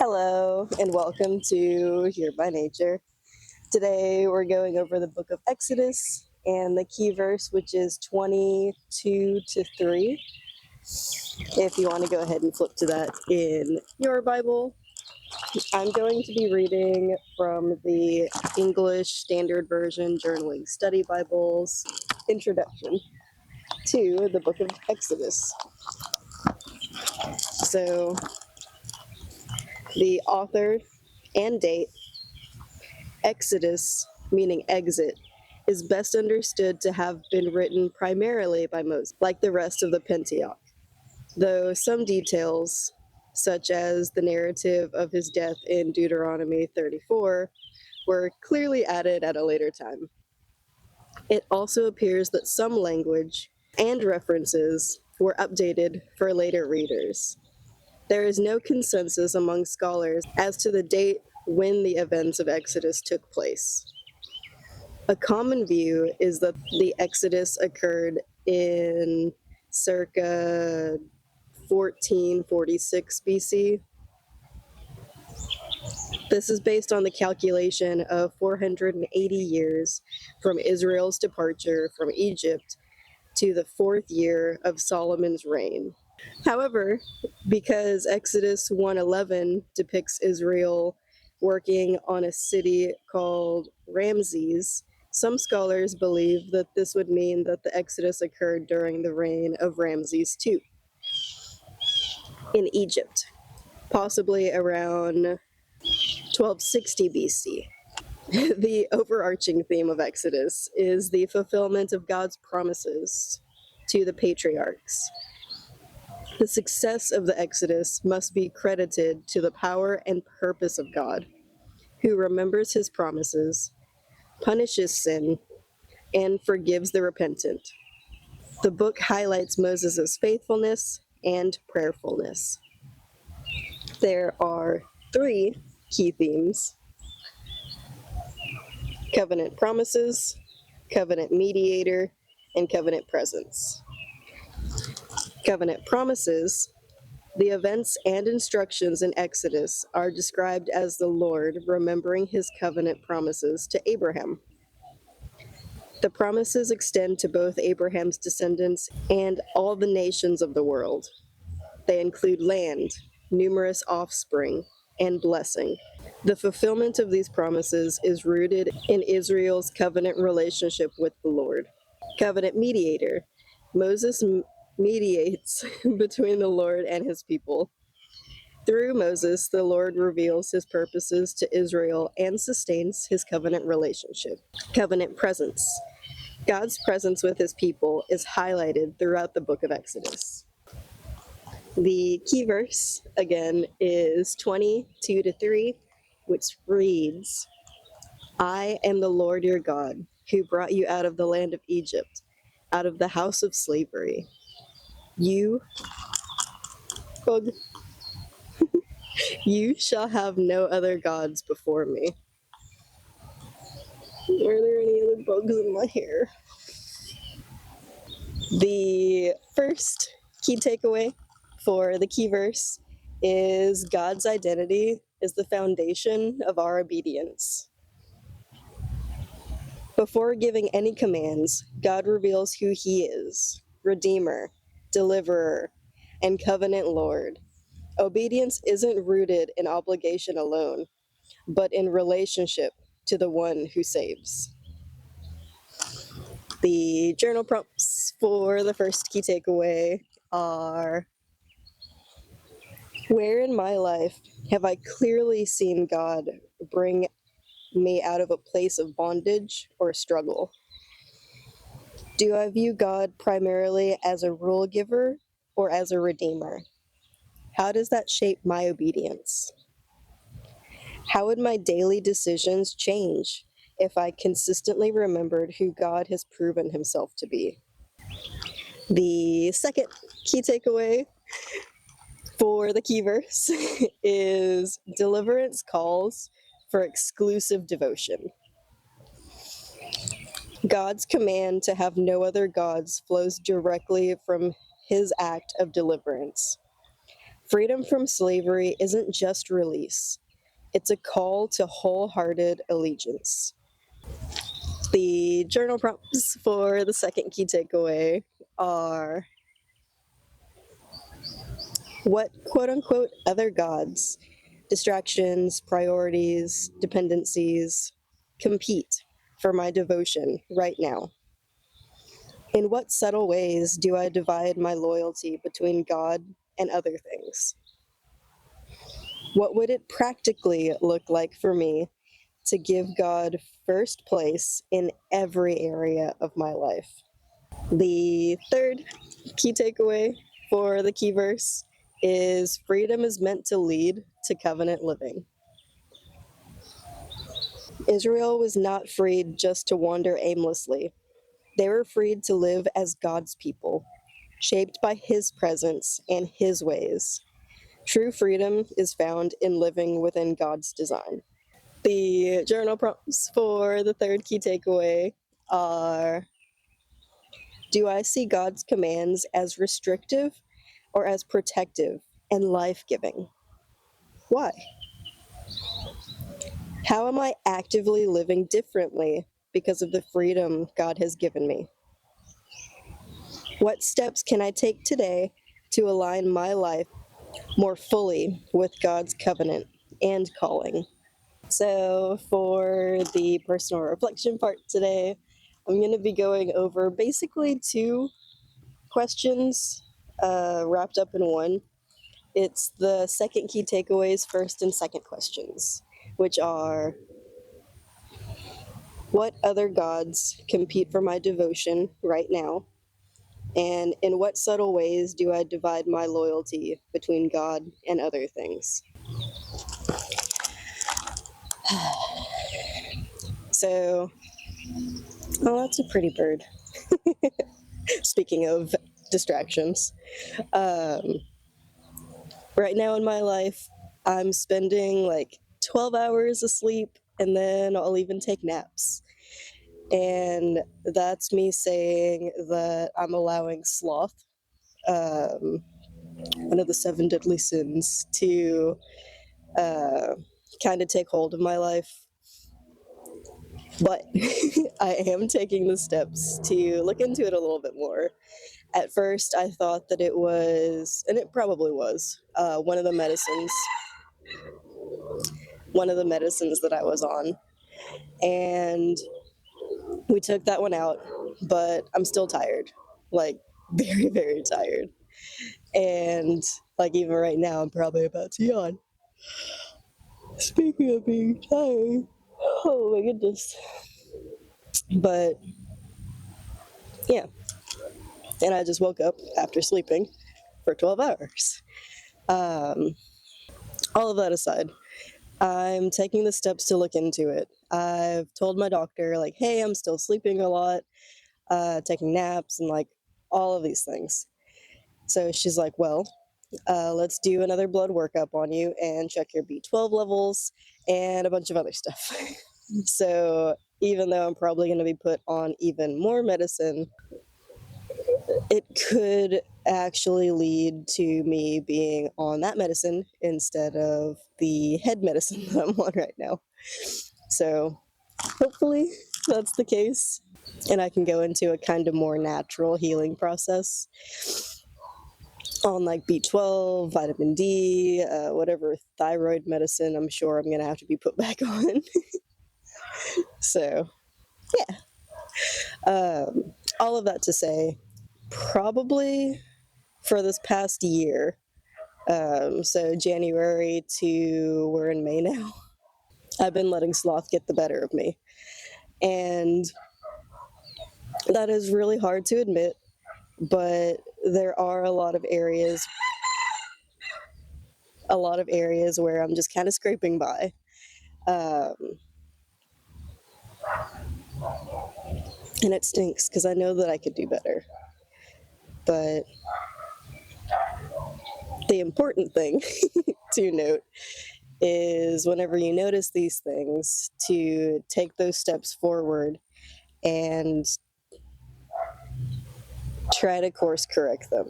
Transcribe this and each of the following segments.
Hello, and welcome to Here by Nature. Today we're going over the book of Exodus and the key verse, which is 22 to 3. If you want to go ahead and flip to that in your Bible, I'm going to be reading from the English Standard Version Journaling Study Bible's introduction to the book of Exodus. So, the author and date, Exodus, meaning exit, is best understood to have been written primarily by Moses, like the rest of the Pentateuch, though some details, such as the narrative of his death in Deuteronomy 34, were clearly added at a later time. It also appears that some language and references were updated for later readers. There is no consensus among scholars as to the date when the events of Exodus took place. A common view is that the Exodus occurred in circa 1446 BC. This is based on the calculation of 480 years from Israel's departure from Egypt to the 4th year of Solomon's reign. However, because Exodus 1:11 depicts Israel working on a city called Ramses, some scholars believe that this would mean that the Exodus occurred during the reign of Ramses II in Egypt, possibly around 1260 BC. The overarching theme of Exodus is the fulfillment of God's promises to the patriarchs. The success of the Exodus must be credited to the power and purpose of God, who remembers his promises, punishes sin, and forgives the repentant. The book highlights Moses' faithfulness and prayerfulness. There are 3 key themes: covenant promises, covenant mediator, and covenant presence. Covenant promises. The events and instructions in Exodus are described as the Lord remembering his covenant promises to Abraham. The promises extend to both Abraham's descendants and all the nations of the world. They include land, numerous offspring, and blessing. The fulfillment of these promises is rooted in Israel's covenant relationship with the Lord. Covenant mediator. Moses mediates between the Lord and his people. Through Moses, the Lord reveals his purposes to Israel and sustains his covenant relationship. Covenant presence. God's presence with his people is highlighted throughout the book of Exodus. The key verse, again, is 22 to 3, which reads, "I am the Lord your God, who brought you out of the land of Egypt, out of the house of slavery. You shall have no other gods before me." Are there any other bugs in my hair? The first key takeaway for the key verse is God's identity is the foundation of our obedience. Before giving any commands, God reveals who he is: Redeemer, Deliverer, and Covenant Lord. Obedience isn't rooted in obligation alone, but in relationship to the one who saves. The journal prompts for the first key takeaway are: where in my life have I clearly seen God bring me out of a place of bondage or struggle? Do I view God primarily as a rule giver or as a redeemer? How does that shape my obedience? How would my daily decisions change if I consistently remembered who God has proven himself to be? The second key takeaway for the key verse is deliverance calls for exclusive devotion. God's command to have no other gods flows directly from his act of deliverance. Freedom from slavery isn't just release, it's a call to wholehearted allegiance. The journal prompts for the second key takeaway are: what quote unquote other gods, distractions, priorities, dependencies compete for my devotion right now? In what subtle ways do I divide my loyalty between God and other things? What would it practically look like for me to give God first place in every area of my life? The third key takeaway for the key verse is: freedom is meant to lead to covenant living. Israel was not freed just to wander aimlessly. They were freed to live as God's people, shaped by His presence and His ways. True freedom is found in living within God's design. The journal prompts for the third key takeaway are: do I see God's commands as restrictive or as protective and life-giving? Why? How am I actively living differently because of the freedom God has given me? What steps can I take today to align my life more fully with God's covenant and calling? So for the personal reflection part today, I'm going to be going over basically two questions wrapped up in one. It's the second key takeaways, first and second questions, which are: what other gods compete for my devotion right now? And in what subtle ways do I divide my loyalty between God and other things? So, oh, that's a pretty bird. Speaking of distractions, um, right now in my life, I'm spending like 12 hours asleep, and then I'll even take naps. And that's me saying that I'm allowing sloth, one of the seven deadly sins, to kind of take hold of my life. But I am taking the steps to look into it a little bit more. At first, I thought that it was, and it probably was, one of the medicines that I was on. And we took that one out, but I'm still tired, like very, very tired. And like even right now, I'm probably about to yawn. Speaking of being tired, oh my goodness. But yeah, and I just woke up after sleeping for 12 hours. All of that aside, I'm taking the steps to look into it. I've told my doctor, like, hey, I'm still sleeping a lot, taking naps, and like all of these things. So she's like, well, let's do another blood workup on you and check your B12 levels and a bunch of other stuff. So even though I'm probably going to be put on even more medicine, it could actually lead to me being on that medicine instead of the head medicine that I'm on right now. So hopefully that's the case, and I can go into a kind of more natural healing process on like B12, vitamin D, whatever thyroid medicine I'm sure I'm going to have to be put back on. So, yeah. All of that to say, probably for this past year, so January to we're in May now, I've been letting sloth get the better of me. And that is really hard to admit, but there are a lot of areas where I'm just kind of scraping by. And it stinks because I know that I could do better. But the important thing to note is whenever you notice these things, to take those steps forward and try to course correct them.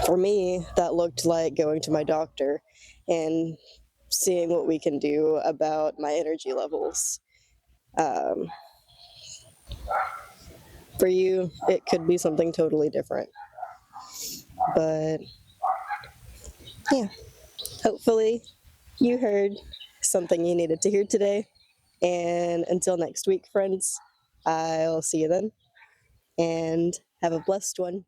For me, that looked like going to my doctor and seeing what we can do about my energy levels. Um, for you, it could be something totally different. But yeah, hopefully you heard something you needed to hear today. And until next week, friends, I'll see you then. And have a blessed one.